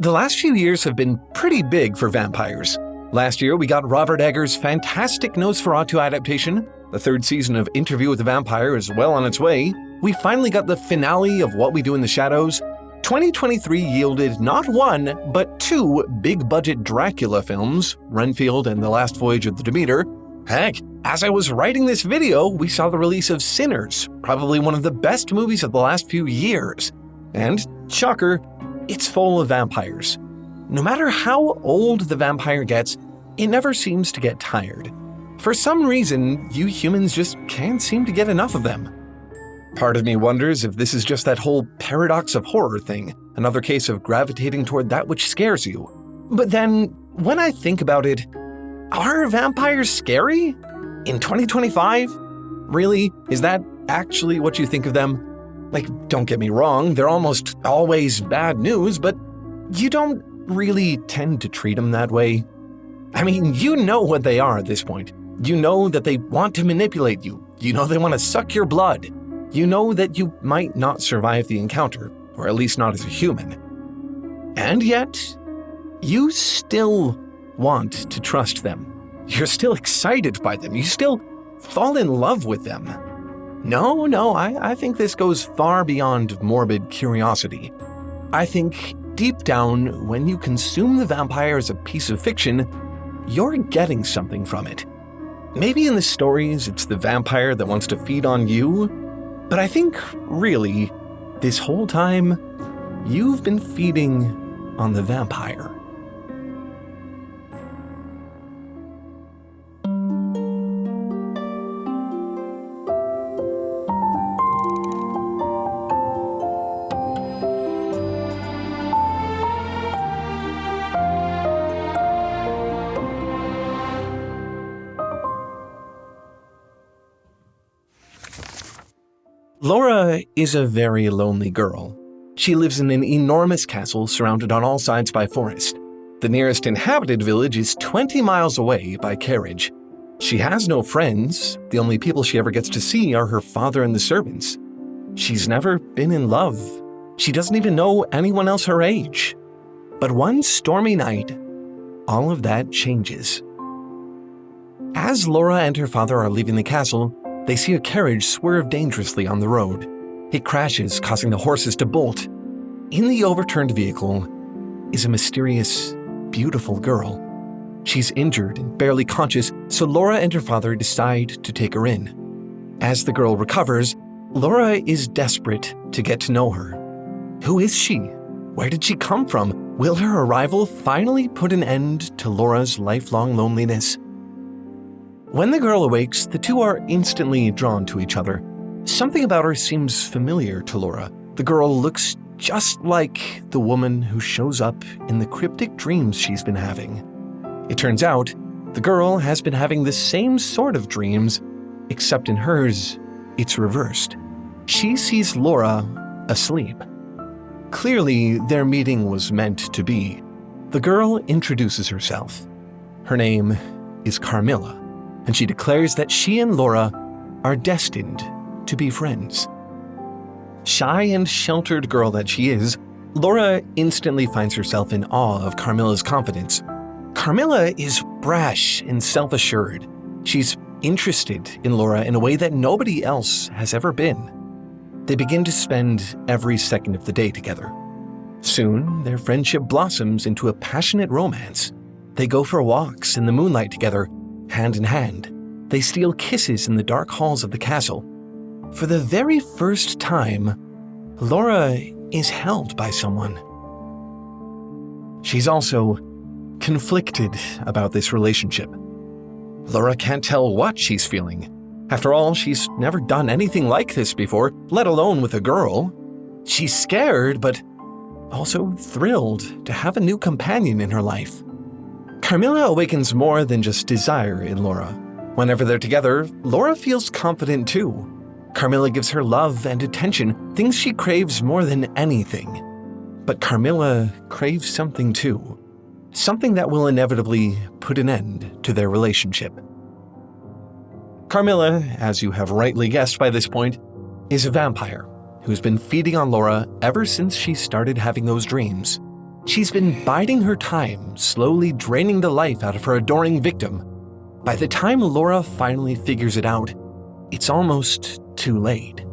The last few years have been pretty big for vampires. Last year, we got Robert Eggers' fantastic Nosferatu adaptation. The third season of Interview with the Vampire is well on its way. We finally got the finale of What We Do in the Shadows. 2023 yielded not one, but two big-budget Dracula films, Renfield and The Last Voyage of the Demeter. Heck, as I was writing this video, we saw the release of Sinners, probably one of the best movies of the last few years. And, shocker, it's full of vampires. No matter how old the vampire gets, it never seems to get tired. For some reason, you humans just can't seem to get enough of them. Part of me wonders if this is just that whole paradox of horror thing, another case of gravitating toward that which scares you. But then, when I think about it, are vampires scary? In 2025? Really? Is that actually what you think of them? Like, don't get me wrong, they're almost always bad news, but you don't really tend to treat them that way. I mean, you know what they are at this point. You know that they want to manipulate you. You know they want to suck your blood. You know that you might not survive the encounter, or at least not as a human. And yet, you still want to trust them. You're still excited by them. You still fall in love with them. No, I think this goes far beyond morbid curiosity. I think deep down, when you consume the vampire as a piece of fiction, you're getting something from it. Maybe in the stories, it's the vampire that wants to feed on you, but I think, really, this whole time, you've been feeding on the vampire. Laura is a very lonely girl. She lives in an enormous castle surrounded on all sides by forest. The nearest inhabited village is 20 miles away by carriage. She has no friends. The only people she ever gets to see are her father and the servants. She's never been in love. She doesn't even know anyone else her age. But one stormy night, all of that changes. As Laura and her father are leaving the castle, they see a carriage swerve dangerously on the road. It crashes, causing the horses to bolt. In the overturned vehicle is a mysterious, beautiful girl. She's injured and barely conscious, so Laura and her father decide to take her in. As the girl recovers, Laura is desperate to get to know her. Who is she? Where did she come from? Will her arrival finally put an end to Laura's lifelong loneliness? When the girl awakes, the two are instantly drawn to each other. Something about her seems familiar to Laura. The girl looks just like the woman who shows up in the cryptic dreams she's been having. It turns out, the girl has been having the same sort of dreams, except in hers, it's reversed. She sees Laura asleep. Clearly, their meeting was meant to be. The girl introduces herself. Her name is Carmilla, and she declares that she and Laura are destined to be friends. Shy and sheltered girl that she is, Laura instantly finds herself in awe of Carmilla's confidence. Carmilla is brash and self-assured. She's interested in Laura in a way that nobody else has ever been. They begin to spend every second of the day together. Soon, their friendship blossoms into a passionate romance. They go for walks in the moonlight together, hand in hand. They steal kisses in the dark halls of the castle. For the very first time, Laura is held by someone. She's also conflicted about this relationship. Laura can't tell what she's feeling. After all, she's never done anything like this before, let alone with a girl. She's scared, but also thrilled to have a new companion in her life. Carmilla awakens more than just desire in Laura. Whenever they're together, Laura feels confident too. Carmilla gives her love and attention, things she craves more than anything. But Carmilla craves something too. Something that will inevitably put an end to their relationship. Carmilla, as you have rightly guessed by this point, is a vampire who's been feeding on Laura ever since she started having those dreams. She's been biding her time, slowly draining the life out of her adoring victim. By the time Laura finally figures it out, it's almost too late.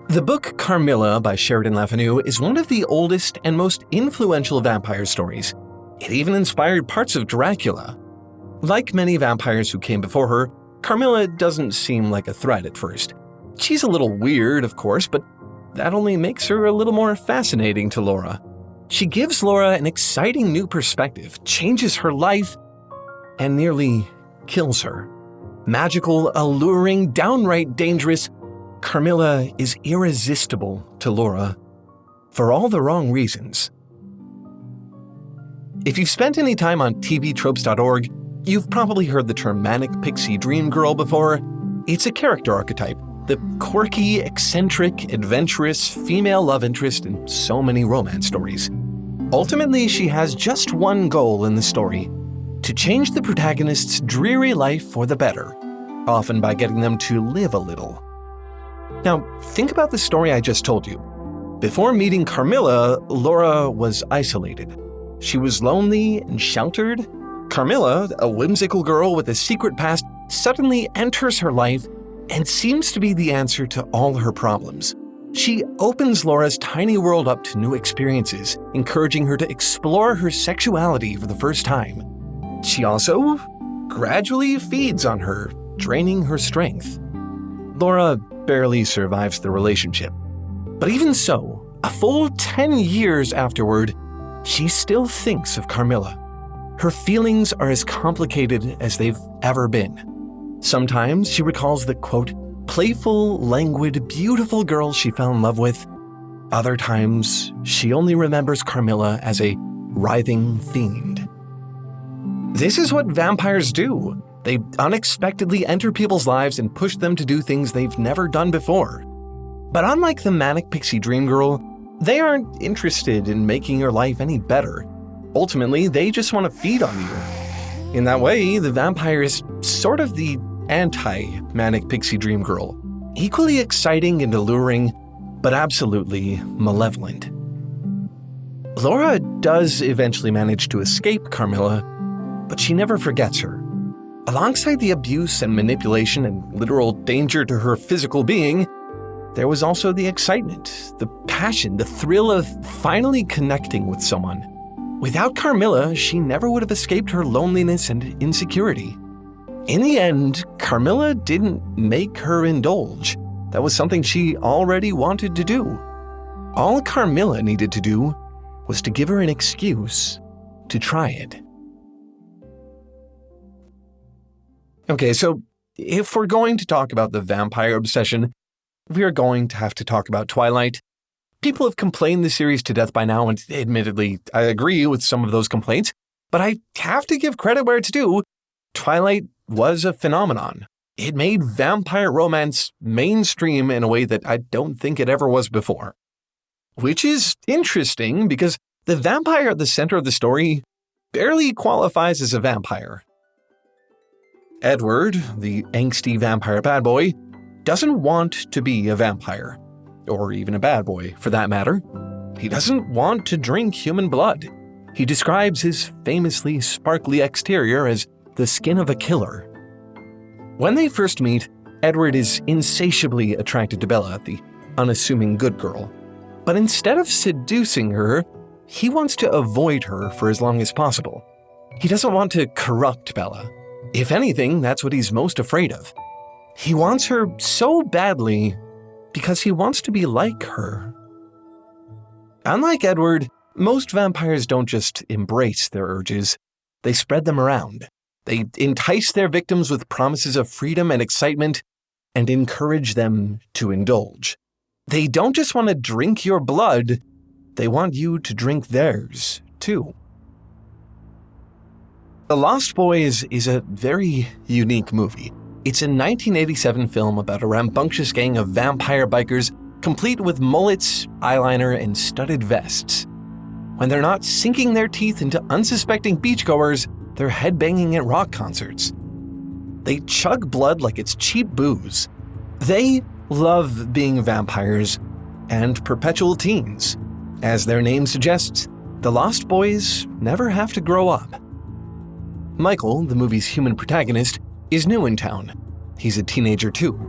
The book Carmilla by Sheridan Le Fanu is one of the oldest and most influential vampire stories. It even inspired parts of Dracula. Like many vampires who came before her, Carmilla doesn't seem like a threat at first. She's a little weird, of course, but that only makes her a little more fascinating to Laura. She gives Laura an exciting new perspective, changes her life, and nearly kills her. Magical, alluring, downright dangerous, Carmilla is irresistible to Laura for all the wrong reasons. If you've spent any time on tvtropes.org, you've probably heard the term manic pixie dream girl before. It's a character archetype, the quirky, eccentric, adventurous female love interest in so many romance stories. Ultimately, she has just one goal in the story: to change the protagonist's dreary life for the better, often by getting them to live a little. Now, think about the story I just told you. Before meeting Carmilla, Laura was isolated. She was lonely and sheltered. Carmilla, a whimsical girl with a secret past, suddenly enters her life and seems to be the answer to all her problems. She opens Laura's tiny world up to new experiences, encouraging her to explore her sexuality for the first time. She also gradually feeds on her, draining her strength. Laura barely survives the relationship. But even so, a full 10 years afterward, she still thinks of Carmilla. Her feelings are as complicated as they've ever been. Sometimes she recalls the, quote, playful, languid, beautiful girl she fell in love with. Other times, she only remembers Carmilla as a writhing fiend. This is what vampires do. They unexpectedly enter people's lives and push them to do things they've never done before. But unlike the manic pixie dream girl, they aren't interested in making your life any better. Ultimately, they just want to feed on you. In that way, the vampire is sort of the anti-manic pixie dream girl. Equally exciting and alluring, but absolutely malevolent. Laura does eventually manage to escape Carmilla, but she never forgets her. Alongside the abuse and manipulation and literal danger to her physical being, there was also the excitement, the passion, the thrill of finally connecting with someone. Without Carmilla, she never would have escaped her loneliness and insecurity. In the end, Carmilla didn't make her indulge. That was something she already wanted to do. All Carmilla needed to do was to give her an excuse to try it. Okay, so if we're going to talk about the vampire obsession, we are going to have to talk about Twilight. People have complained the series to death by now, and admittedly, I agree with some of those complaints, but I have to give credit where it's due. Twilight was a phenomenon. It made vampire romance mainstream in a way that I don't think it ever was before. Which is interesting because the vampire at the center of the story barely qualifies as a vampire. Edward, the angsty vampire bad boy, doesn't want to be a vampire, or even a bad boy for that matter. He doesn't want to drink human blood. He describes his famously sparkly exterior as the skin of a killer. When they first meet, Edward is insatiably attracted to Bella, the unassuming good girl. But instead of seducing her, he wants to avoid her for as long as possible. He doesn't want to corrupt Bella. If anything, that's what he's most afraid of. He wants her so badly because he wants to be like her. Unlike Edward, most vampires don't just embrace their urges, they spread them around. They entice their victims with promises of freedom and excitement and encourage them to indulge. They don't just want to drink your blood, they want you to drink theirs, too. The Lost Boys is a very unique movie. It's a 1987 film about a rambunctious gang of vampire bikers, complete with mullets, eyeliner, and studded vests. When they're not sinking their teeth into unsuspecting beachgoers, they're headbanging at rock concerts. They chug blood like it's cheap booze. They love being vampires and perpetual teens. As their name suggests, the Lost Boys never have to grow up. Michael, the movie's human protagonist, is new in town. He's a teenager too.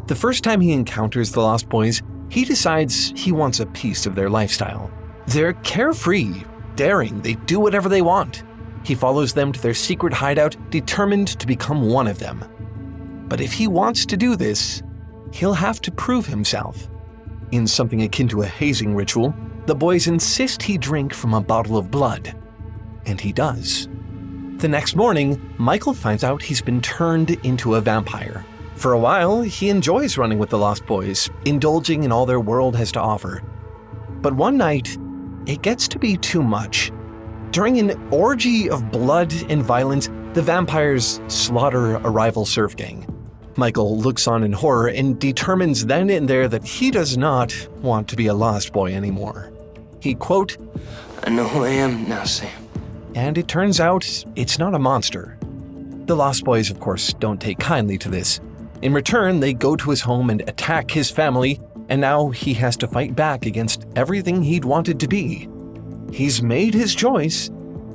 The first time he encounters the Lost Boys, he decides he wants a piece of their lifestyle. They're carefree, daring, they do whatever they want. He follows them to their secret hideout, determined to become one of them. But if he wants to do this, he'll have to prove himself. In something akin to a hazing ritual, the boys insist he drink from a bottle of blood. And he does. The next morning, Michael finds out he's been turned into a vampire. For a while, he enjoys running with the Lost Boys, indulging in all their world has to offer. But one night, it gets to be too much. During an orgy of blood and violence, the vampires slaughter a rival surf gang. Michael looks on in horror and determines then and there that he does not want to be a Lost Boy anymore. He, quote, "I know who I am now, Sam." And it turns out it's not a monster. The Lost Boys, of course, don't take kindly to this. In return, they go to his home and attack his family, and now he has to fight back against everything he'd wanted to be. He's made his choice,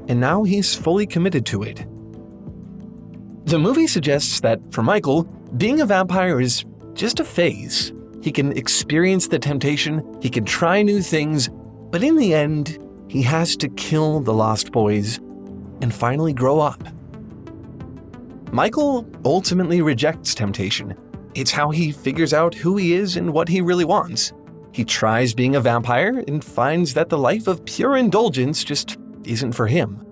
and now he's fully committed to it. The movie suggests that, for Michael, being a vampire is just a phase. He can experience the temptation, he can try new things, but in the end, he has to kill the Lost Boys and finally grow up. Michael ultimately rejects temptation. It's how he figures out who he is and what he really wants. He tries being a vampire and finds that the life of pure indulgence just isn't for him.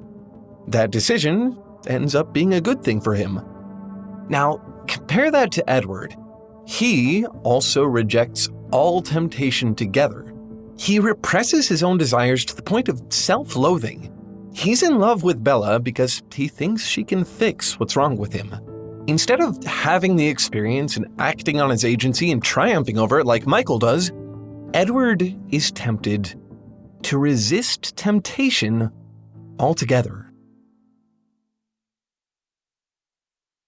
That decision ends up being a good thing for him. Now, compare that to Edward. He also rejects all temptation together. He represses his own desires to the point of self-loathing. He's in love with Bella because he thinks she can fix what's wrong with him. Instead of having the experience and acting on his agency and triumphing over it like Michael does, Edward is tempted to resist temptation altogether.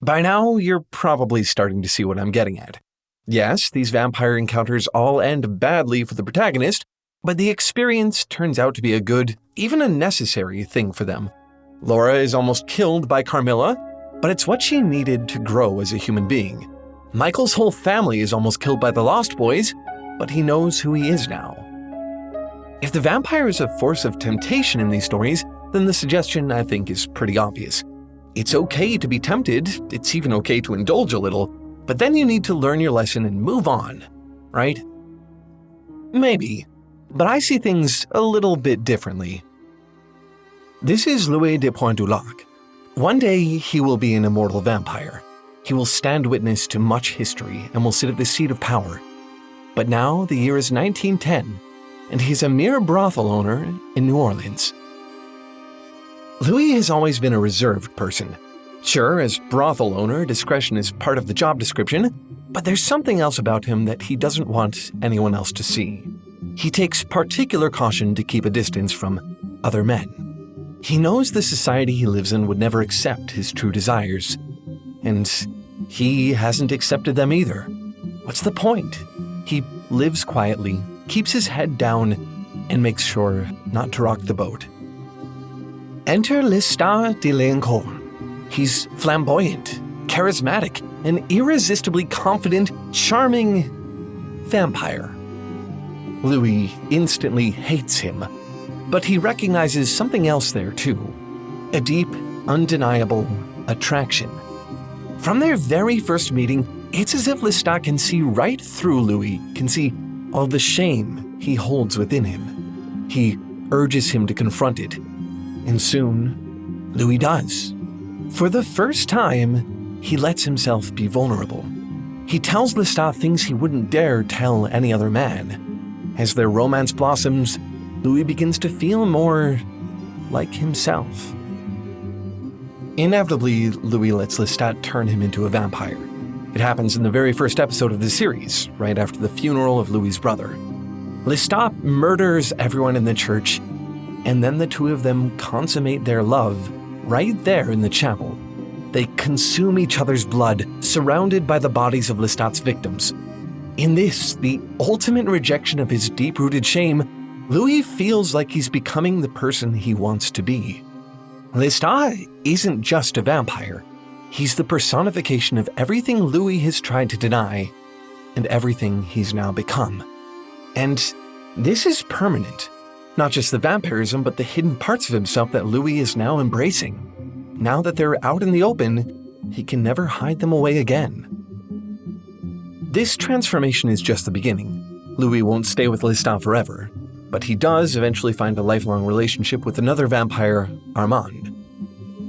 By now, you're probably starting to see what I'm getting at. Yes, these vampire encounters all end badly for the protagonist, but the experience turns out to be a good, even a necessary thing for them. Laura is almost killed by Carmilla, but it's what she needed to grow as a human being. Michael's whole family is almost killed by the Lost Boys, but he knows who he is now. If the vampire is a force of temptation in these stories, then the suggestion, I think, is pretty obvious. It's okay to be tempted, it's even okay to indulge a little, but then you need to learn your lesson and move on, right? Maybe, but I see things a little bit differently. This is Louis de Pointe-du-Lac. One day, he will be an immortal vampire. He will stand witness to much history and will sit at the seat of power. But now, the year is 1910, and he's a mere brothel owner in New Orleans. Louis has always been a reserved person. Sure, as brothel owner, discretion is part of the job description, but there's something else about him that he doesn't want anyone else to see. He takes particular caution to keep a distance from other men. He knows the society he lives in would never accept his true desires, and he hasn't accepted them either. What's the point? He lives quietly, keeps his head down, and makes sure not to rock the boat. Enter Lestat de Liancourt. He's flamboyant, charismatic, an irresistibly confident, charming vampire. Louis instantly hates him, but he recognizes something else there too, a deep, undeniable attraction. From their very first meeting, it's as if Lestat can see right through Louis, can see all the shame he holds within him. He urges him to confront it, and soon, Louis does. For the first time, he lets himself be vulnerable. He tells Lestat things he wouldn't dare tell any other man. As their romance blossoms, Louis begins to feel more like himself. Inevitably, Louis lets Lestat turn him into a vampire. It happens in the very first episode of the series, right after the funeral of Louis' brother. Lestat murders everyone in the church, and then the two of them consummate their love right there in the chapel. They consume each other's blood, surrounded by the bodies of Lestat's victims. In this, the ultimate rejection of his deep-rooted shame, Louis feels like he's becoming the person he wants to be. Lestat isn't just a vampire. He's the personification of everything Louis has tried to deny and everything he's now become. And this is permanent. Not just the vampirism, but the hidden parts of himself that Louis is now embracing. Now that they're out in the open, he can never hide them away again. This transformation is just the beginning. Louis won't stay with Lestat forever, but he does eventually find a lifelong relationship with another vampire, Armand.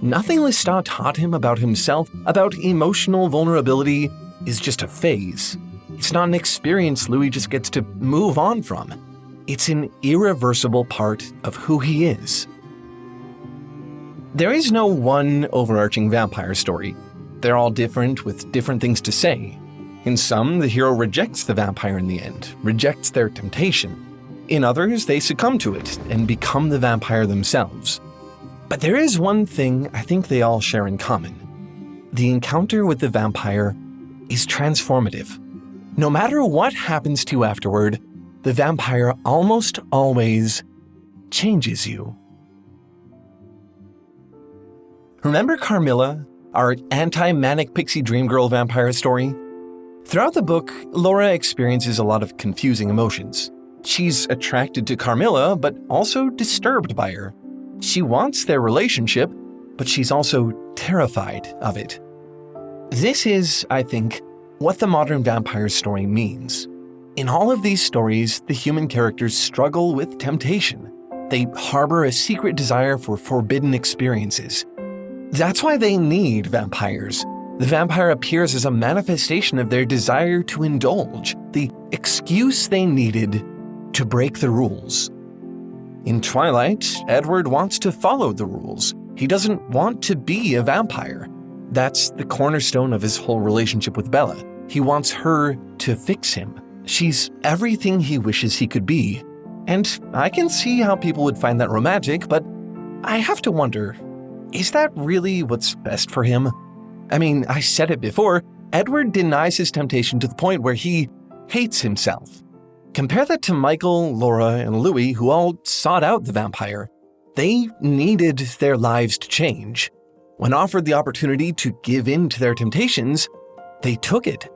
Nothing Lestat taught him about himself, about emotional vulnerability, is just a phase. It's not an experience Louis just gets to move on from. It's an irreversible part of who he is. There is no one overarching vampire story. They're all different with different things to say. In some, the hero rejects the vampire in the end, rejects their temptation. In others, they succumb to it and become the vampire themselves. But there is one thing I think they all share in common. The encounter with the vampire is transformative. No matter what happens to you afterward, the vampire almost always changes you. Remember Carmilla, our anti-manic pixie dream girl vampire story? Throughout the book, Laura experiences a lot of confusing emotions. She's attracted to Carmilla, but also disturbed by her. She wants their relationship, but she's also terrified of it. This is, I think, what the modern vampire story means. In all of these stories, the human characters struggle with temptation. They harbor a secret desire for forbidden experiences. That's why they need vampires. The vampire appears as a manifestation of their desire to indulge, the excuse they needed to break the rules. In Twilight, Edward wants to follow the rules. He doesn't want to be a vampire. That's the cornerstone of his whole relationship with Bella. He wants her to fix him. She's everything he wishes he could be. And I can see how people would find that romantic, but I have to wonder, is that really what's best for him? I mean, I said it before, Edward denies his temptation to the point where he hates himself. Compare that to Michael, Laura, and Louis, who all sought out the vampire. They needed their lives to change. When offered the opportunity to give in to their temptations, they took it.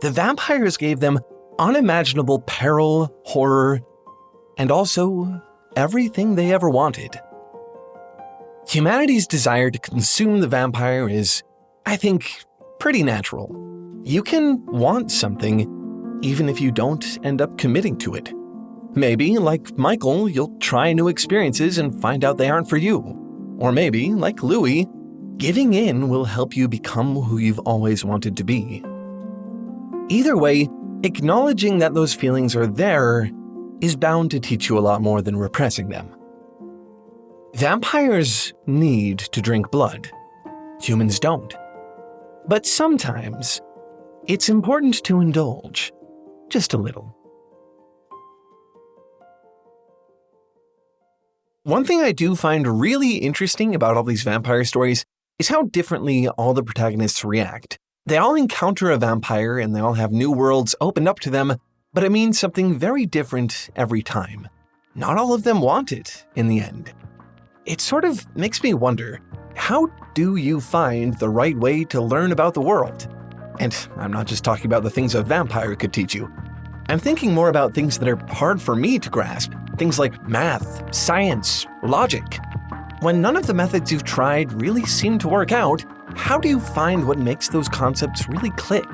The vampires gave them unimaginable peril, horror, and also everything they ever wanted. Humanity's desire to consume the vampire is, I think, pretty natural. You can want something even if you don't end up committing to it. Maybe, like Michael, you'll try new experiences and find out they aren't for you. Or maybe, like Louis, giving in will help you become who you've always wanted to be. Either way, acknowledging that those feelings are there is bound to teach you a lot more than repressing them. Vampires need to drink blood. Humans don't. But sometimes, it's important to indulge. Just a little. One thing I do find really interesting about all these vampire stories is how differently all the protagonists react. They all encounter a vampire and they all have new worlds opened up to them, but it means something very different every time. Not all of them want it in the end. It sort of makes me wonder, how do you find the right way to learn about the world? And I'm not just talking about the things a vampire could teach you. I'm thinking more about things that are hard for me to grasp, things like math, science, logic. When none of the methods you've tried really seem to work out, how do you find what makes those concepts really click?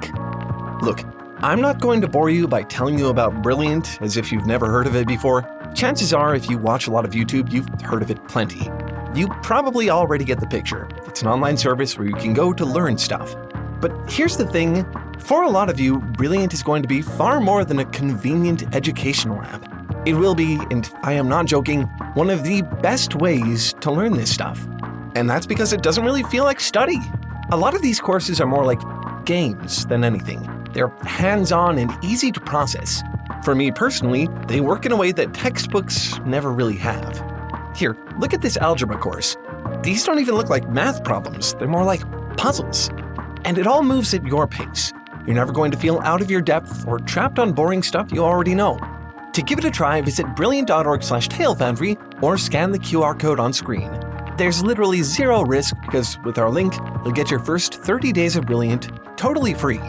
Look, I'm not going to bore you by telling you about Brilliant as if you've never heard of it before. Chances are, if you watch a lot of YouTube, you've heard of it plenty. You probably already get the picture. It's an online service where you can go to learn stuff. But here's the thing, for a lot of you, Brilliant is going to be far more than a convenient educational app. It will be, and I am not joking, one of the best ways to learn this stuff. And that's because it doesn't really feel like study. A lot of these courses are more like games than anything. They're hands-on and easy to process. For me personally, they work in a way that textbooks never really have. Here, look at this algebra course. These don't even look like math problems, they're more like puzzles. And it all moves at your pace. You're never going to feel out of your depth or trapped on boring stuff you already know. To give it a try, visit brilliant.org/talefoundry or scan the QR code on screen. There's literally zero risk because with our link, you'll get your first 30 days of Brilliant totally free.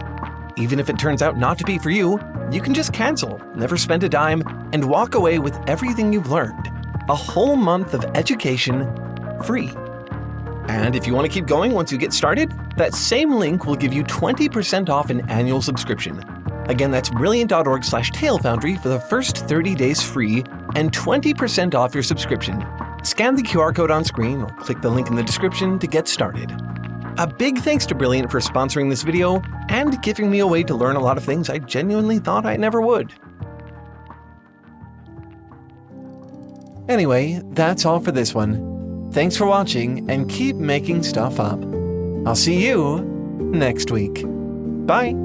Even if it turns out not to be for you, you can just cancel, never spend a dime, and walk away with everything you've learned. A whole month of education free. And if you want to keep going once you get started, that same link will give you 20% off an annual subscription. Again, that's brilliant.org/talefoundry for the first 30 days free and 20% off your subscription. Scan the QR code on screen or click the link in the description to get started. A big thanks to Brilliant for sponsoring this video and giving me a way to learn a lot of things I genuinely thought I never would. Anyway, that's all for this one. Thanks for watching and keep making stuff up. I'll see you next week. Bye!